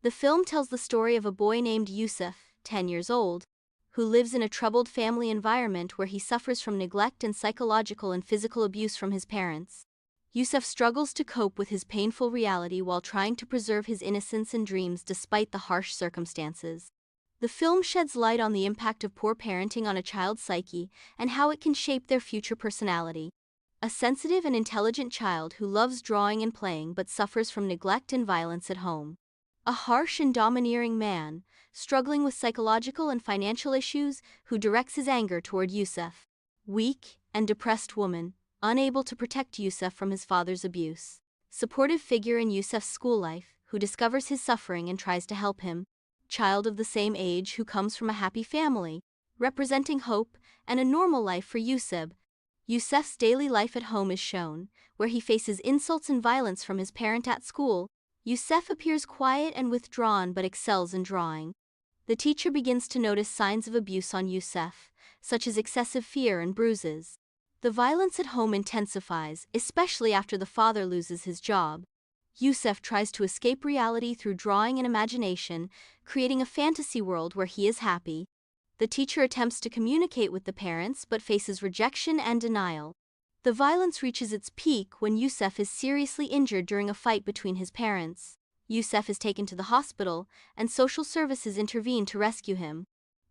The film tells the story of a boy named Youssef, 10 years old, who lives in a troubled family environment where he suffers from neglect and psychological and physical abuse from his parents. Youssef struggles to cope with his painful reality while trying to preserve his innocence and dreams despite the harsh circumstances. The film sheds light on the impact of poor parenting on a child's psyche and how it can shape their future personality. A sensitive and intelligent child who loves drawing and playing but suffers from neglect and violence at home. A harsh and domineering man, struggling with psychological and financial issues, who directs his anger toward Youssef. Weak and depressed woman, unable to protect Youssef from his father's abuse. Supportive figure in Youssef's school life, who discovers his suffering and tries to help him. Child of the same age who comes from a happy family, representing hope and a normal life for Youssef. Youssef's daily life at home is shown, where he faces insults and violence from his parent at school. Youssef appears quiet and withdrawn but excels in drawing. The teacher begins to notice signs of abuse on Youssef, such as excessive fear and bruises. The violence at home intensifies, especially after the father loses his job. Youssef tries to escape reality through drawing and imagination, creating a fantasy world where he is happy. The teacher attempts to communicate with the parents but faces rejection and denial. The violence reaches its peak when Youssef is seriously injured during a fight between his parents. Youssef is taken to the hospital, and social services intervene to rescue him.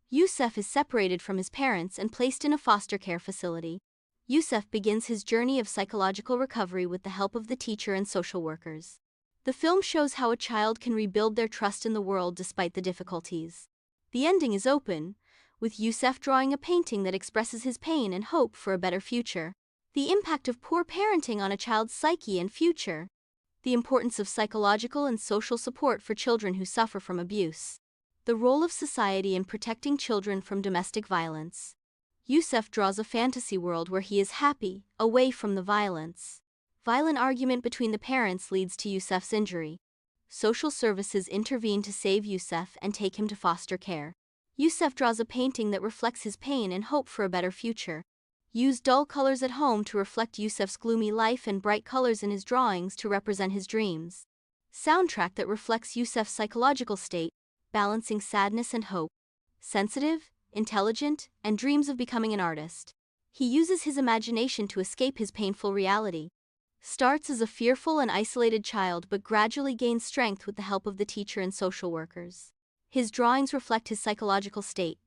Youssef is separated from his parents and placed in a foster care facility. Youssef begins his journey of psychological recovery with the help of the teacher and social workers. The film shows how a child can rebuild their trust in the world despite the difficulties. The ending is open, with Youssef drawing a painting that expresses his pain and hope for a better future. The impact of poor parenting on a child's psyche and future. The importance of psychological and social support for children who suffer from abuse. The role of society in protecting children from domestic violence. Youssef draws a fantasy world where he is happy, away from the violence. Violent argument between the parents leads to Youssef's injury. Social services intervene to save Youssef and take him to foster care. Youssef draws a painting that reflects his pain and hope for a better future. Use dull colors at home to reflect Youssef's gloomy life and bright colors in his drawings to represent his dreams. Soundtrack that reflects Youssef's psychological state, balancing sadness and hope. Sensitive, intelligent, and dreams of becoming an artist. He uses his imagination to escape his painful reality. Starts as a fearful and isolated child but gradually gains strength with the help of the teacher and social workers. His drawings reflect his psychological state,